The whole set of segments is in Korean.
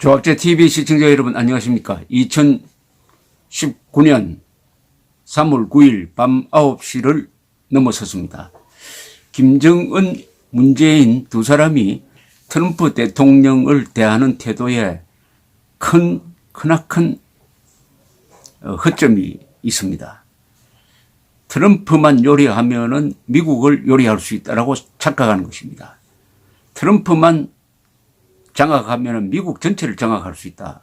조학재TV 시청자 여러분 안녕하십니까. 2019년 3월 9일 밤 9시를 넘어섰습니다. 김정은, 문재인 두 사람이 트럼프 대통령을 대하는 태도에 크나큰 허점이 있습니다. 트럼프만 요리하면은 미국을 요리할 수 있다라고 착각하는 것입니다. 트럼프만 장악하면 미국 전체를 장악할 수 있다.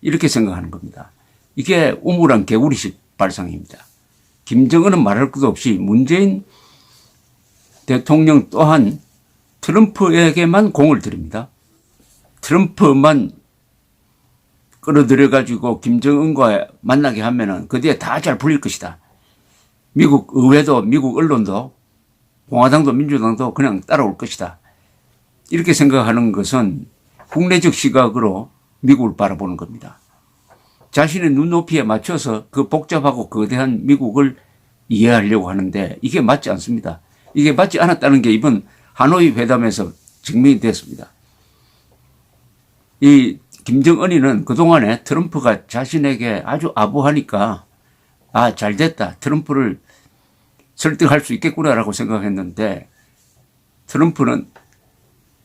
이렇게 생각하는 겁니다. 이게 우물안 개구리식 발상입니다. 김정은은 말할 것도 없이 문재인 대통령 또한 트럼프에게만 공을 들입니다. 트럼프만 끌어들여 가지고 김정은과 만나게 하면은 그 뒤에 다 잘 풀릴 것이다. 미국 의회도 미국 언론도 공화당도 민주당도 그냥 따라올 것이다. 이렇게 생각하는 것은 국내적 시각으로 미국을 바라보는 겁니다. 자신의 눈높이에 맞춰서 그 복잡하고 거대한 미국을 이해하려고 하는데 이게 맞지 않습니다. 이게 맞지 않았다는 게 이번 하노이 회담에서 증명이 됐습니다. 이 김정은이는 그동안에 트럼프가 자신에게 아주 아부하니까 잘 됐다. 트럼프를 설득할 수 있겠구나라고 생각했는데 트럼프는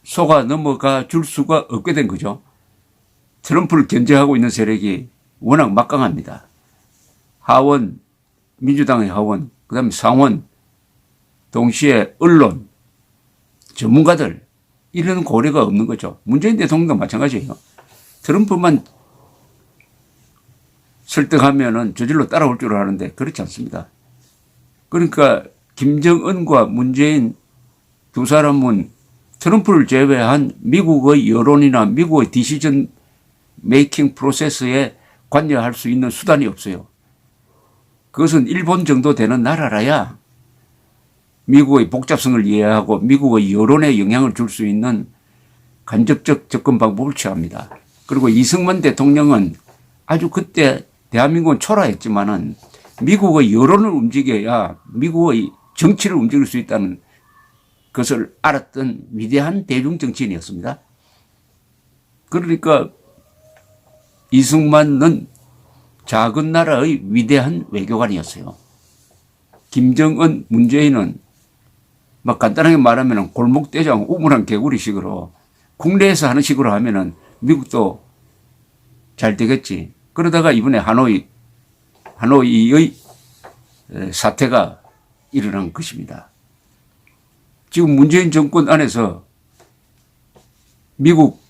속아 넘어가 줄 수가 없게 된 거죠. 트럼프를 견제하고 있는 세력이 워낙 막강합니다. 하원, 민주당의 하원, 그다음에 상원, 동시에 언론, 전문가들 이런 고려가 없는 거죠. 문재인 대통령도 마찬가지예요. 트럼프만 설득하면은 저절로 따라올 줄 아는데 그렇지 않습니다. 그러니까 김정은과 문재인 두 사람은 트럼프를 제외한 미국의 여론이나 미국의 디시전 메이킹 프로세스에 관여할 수 있는 수단이 없어요. 그것은 일본 정도 되는 나라라야 미국의 복잡성을 이해하고 미국의 여론에 영향을 줄 수 있는 간접적 접근 방법을 취합니다. 그리고 이승만 대통령은 아주 그때 대한민국은 초라했지만은 미국의 여론을 움직여야 미국의 정치를 움직일 수 있다는 것을 알았던 위대한 대중 정치인이었습니다. 그러니까 이승만은 작은 나라의 위대한 외교관이었어요. 김정은, 문재인은 막 간단하게 말하면 골목대장 우물안 개구리식으로 국내에서 하는 식으로 하면은 미국도 잘 되겠지. 그러다가 이번에 하노이의 사태가 일어난 것입니다. 지금 문재인 정권 안에서 미국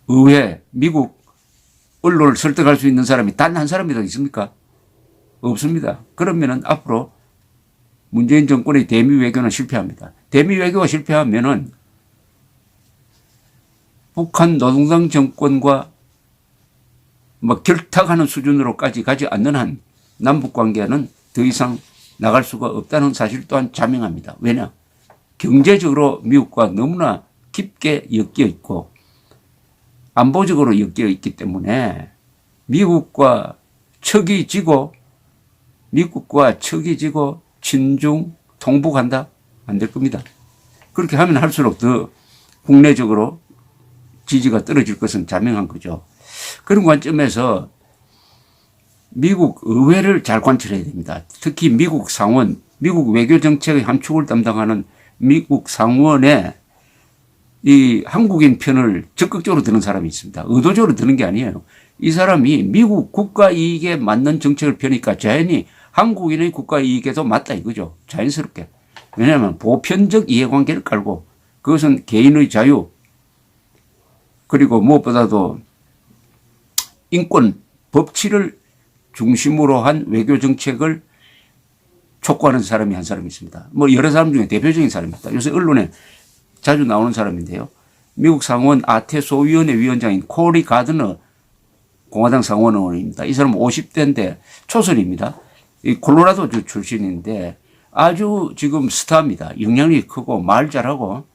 의회, 미국 언론을 설득할 수 있는 사람이 단 한 사람이 더 있습니까? 없습니다. 그러면은 앞으로 문재인 정권의 대미 외교는 실패합니다. 대미 외교가 실패하면은 북한 노동당 정권과 결탁하는 수준으로까지 가지 않는 한 남북 관계는 더 이상 나갈 수가 없다는 사실 또한 자명합니다. 왜냐? 경제적으로 미국과 너무나 깊게 엮여 있고 안보적으로 엮여 있기 때문에 미국과 척이 지고 친중 통북한다? 안 될 겁니다. 그렇게 하면 할수록 더 국내적으로 지지가 떨어질 것은 자명한 거죠. 그런 관점에서 미국 의회를 잘 관찰해야 됩니다. 특히 미국 상원, 미국 외교정책의 한 축을 담당하는 미국 상원에 이 한국인 편을 적극적으로 드는 사람이 있습니다. 의도적으로 드는 게 아니에요. 이 사람이 미국 국가 이익에 맞는 정책을 펴니까 자연히 한국인의 국가 이익에도 맞다 이거죠. 자연스럽게. 왜냐하면 보편적 이해관계를 깔고 그것은 개인의 자유 그리고 무엇보다도 인권, 법치를 중심으로 한 외교정책을 촉구하는 사람이 한 사람이 있습니다. 여러 사람 중에 대표적인 사람입니다. 요새 언론에 자주 나오는 사람인데요. 미국 상원 아태소위원회 위원장인 코리 가드너 공화당 상원 의원입니다. 이 사람은 50대인데 초선입니다. 이 콜로라도 출신인데 아주 지금 스타입니다. 영향력이 크고 말 잘하고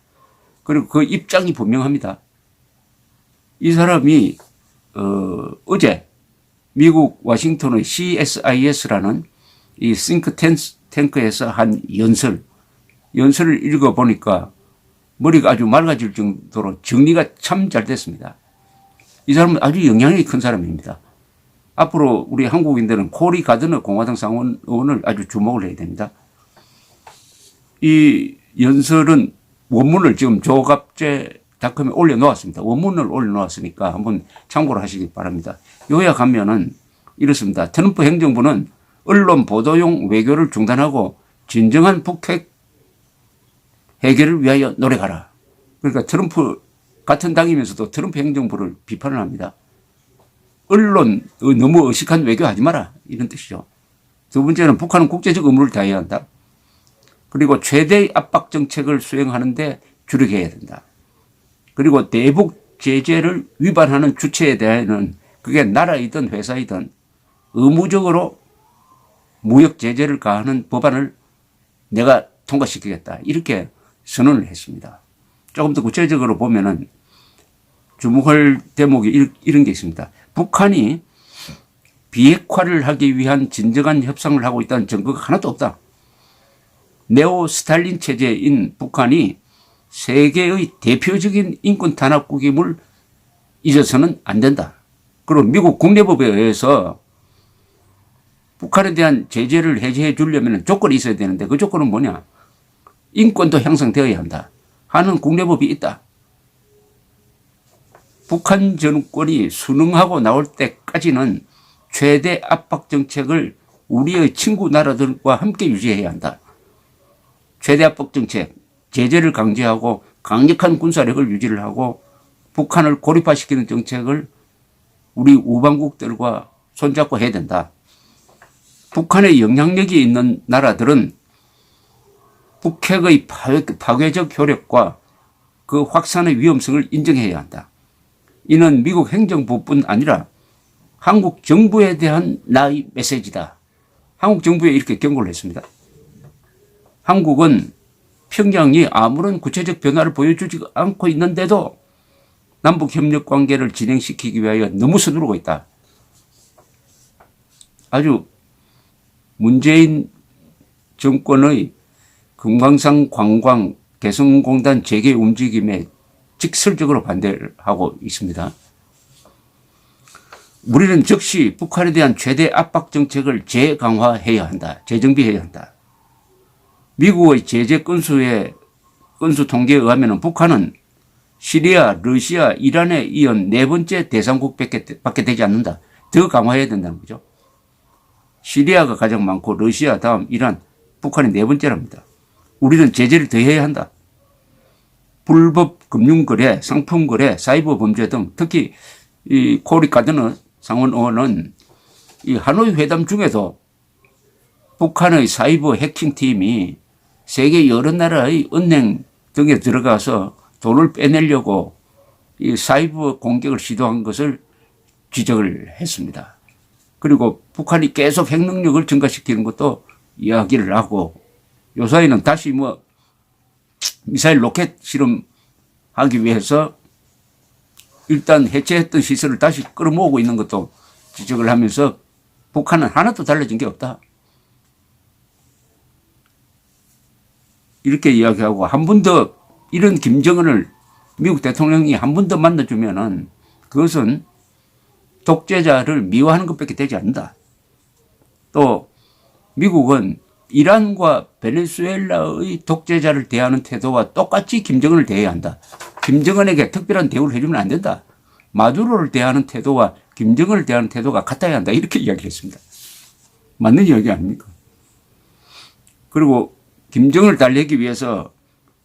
그리고 그 입장이 분명합니다. 이 사람이 어제 미국 워싱턴의 CSIS라는 이 싱크탱크에서 한 연설을 읽어보니까 머리가 아주 맑아질 정도로 정리가 참 잘 됐습니다. 이 사람은 아주 영향력이 큰 사람입니다. 앞으로 우리 한국인들은 코리 가드너 공화당 상원 의원을 아주 주목을 해야 됩니다. 이 연설은 원문을 지금 조갑제닷컴에 올려놓았습니다. 원문을 올려놓았으니까 한번 참고를 하시기 바랍니다. 요약하면은 이렇습니다. 트럼프 행정부는 언론 보도용 외교를 중단하고 진정한 북핵 해결을 위하여 노력하라. 그러니까 트럼프 같은 당이면서도 트럼프 행정부를 비판을 합니다. 언론 너무 의식한 외교하지 마라 이런 뜻이죠. 두 번째는 북한은 국제적 의무를 다해야 한다. 그리고 최대의 압박 정책을 수행하는데 주력해야 된다. 그리고 대북 제재를 위반하는 주체에 대해서는 그게 나라이든 회사이든 의무적으로 무역 제재를 가하는 법안을 내가 통과시키겠다. 이렇게 선언을 했습니다. 조금 더 구체적으로 보면은 주목할 대목이 이런 게 있습니다. 북한이 비핵화를 하기 위한 진정한 협상을 하고 있다는 증거가 하나도 없다. 네오 스탈린 체제인 북한이 세계의 대표적인 인권 탄압국임을 잊어서는 안 된다. 그리고 미국 국내법에 의해서 북한에 대한 제재를 해제해 주려면 조건이 있어야 되는데 그 조건은 뭐냐? 인권도 향상되어야 한다 하는 국내법이 있다. 북한 정권이 순응하고 나올 때까지는 최대 압박 정책을 우리의 친구 나라들과 함께 유지해야 한다. 최대 압박 정책, 제재를 강제하고 강력한 군사력을 유지를 하고 북한을 고립화시키는 정책을 우리 우방국들과 손잡고 해야 된다. 북한의 영향력이 있는 나라들은 북핵의 파괴적 효력과 그 확산의 위험성을 인정해야 한다. 이는 미국 행정부뿐 아니라 한국 정부에 대한 나의 메시지다. 한국 정부에 이렇게 경고를 했습니다. 한국은 평양이 아무런 구체적 변화를 보여주지 않고 있는데도 남북협력 관계를 진행시키기 위하여 너무 서두르고 있다. 아주 문재인 정권의 금강산 관광 개성공단 재개 움직임에 직설적으로 반대를 하고 있습니다. 우리는 즉시 북한에 대한 최대 압박 정책을 재강화해야 한다. 재정비해야 한다. 미국의 제재 건수 통계에 의하면 북한은 시리아, 러시아, 이란에 이은 네 번째 대상국밖에 되지 않는다. 더 강화해야 된다는 거죠. 시리아가 가장 많고 러시아 다음 이란, 북한이 네 번째랍니다. 우리는 제재를 더 해야 한다. 불법 금융거래, 상품거래, 사이버 범죄 등 특히 이 코리 가드너 상원 의원은 이 하노이 회담 중에도 북한의 사이버 해킹팀이 세계 여러 나라의 은행 등에 들어가서 돈을 빼내려고 이 사이버 공격을 시도한 것을 지적을 했습니다. 그리고 북한이 계속 핵 능력을 증가시키는 것도 이야기를 하고 요사이는 다시 미사일 로켓 실험하기 위해서 일단 해체했던 시설을 다시 끌어모으고 있는 것도 지적을 하면서 북한은 하나도 달라진 게 없다. 이렇게 이야기하고 한 번 더 이런 김정은을 미국 대통령이 한 번 더 만나주면은 그것은 독재자를 미워하는 것밖에 되지 않는다. 또 미국은 이란과 베네수엘라의 독재자를 대하는 태도와 똑같이 김정은을 대해야 한다. 김정은에게 특별한 대우를 해주면 안 된다. 마두로를 대하는 태도와 김정은을 대하는 태도가 같아야 한다. 이렇게 이야기했습니다. 맞는 이야기 아닙니까? 그리고 김정은을 달래기 위해서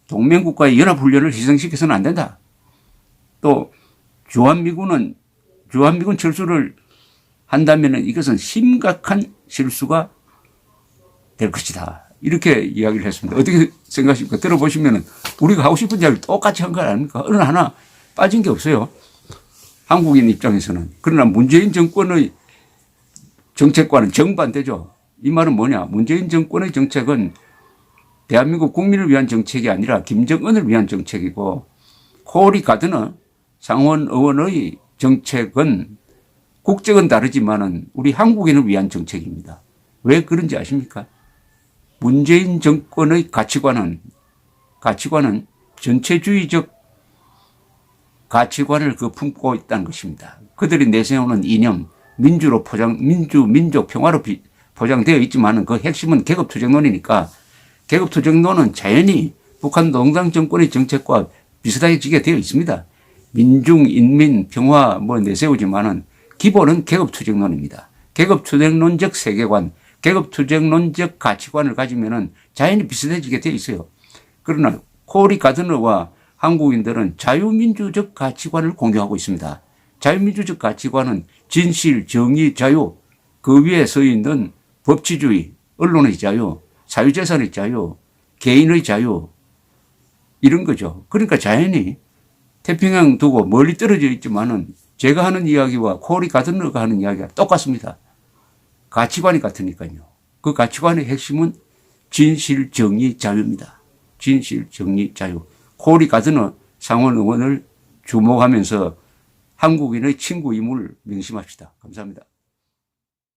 동맹국가의 연합훈련을 희생시켜서는 안 된다. 또 주한미군 철수를 한다면 이것은 심각한 실수가 될 것이다. 이렇게 이야기를 했습니다. 어떻게 생각하십니까? 들어보시면 우리가 하고 싶은 이야기를 똑같이 한 거 아닙니까? 어느 하나 빠진 게 없어요. 한국인 입장에서는. 그러나 문재인 정권의 정책과는 정반대죠. 이 말은 뭐냐? 문재인 정권의 정책은 대한민국 국민을 위한 정책이 아니라 김정은을 위한 정책이고 코리 가드너 상원 의원의 정책은 국적은 다르지만은 우리 한국인을 위한 정책입니다. 왜 그런지 아십니까? 문재인 정권의 가치관은 전체주의적 가치관을 품고 있다는 것입니다. 그들이 내세우는 이념, 민주로 민족 평화로 포장되어 있지만 그 핵심은 계급투쟁론이니까 계급투쟁론은 자연히 북한 농당 정권의 정책과 비슷하게 지게 되어 있습니다. 민중, 인민, 평화 내세우지만은 기본은 계급투쟁론입니다. 계급투쟁론적 세계관, 계급투쟁론적 가치관을 가지면은 자연히 비슷해지게 되어 있어요. 그러나 코리 가드너와 한국인들은 자유민주적 가치관을 공유하고 있습니다. 자유민주적 가치관은 진실, 정의, 자유, 그 위에 서 있는 법치주의, 언론의 자유, 사유재산의 자유, 개인의 자유 이런 거죠. 그러니까 자연히 태평양 두고 멀리 떨어져 있지만은 제가 하는 이야기와 코리 가드너가 하는 이야기가 똑같습니다. 가치관이 같으니까요. 그 가치관의 핵심은 진실, 정의, 자유입니다. 진실, 정의, 자유. 코리 가드너 상원 의원을 주목하면서 한국인의 친구임을 명심합시다. 감사합니다.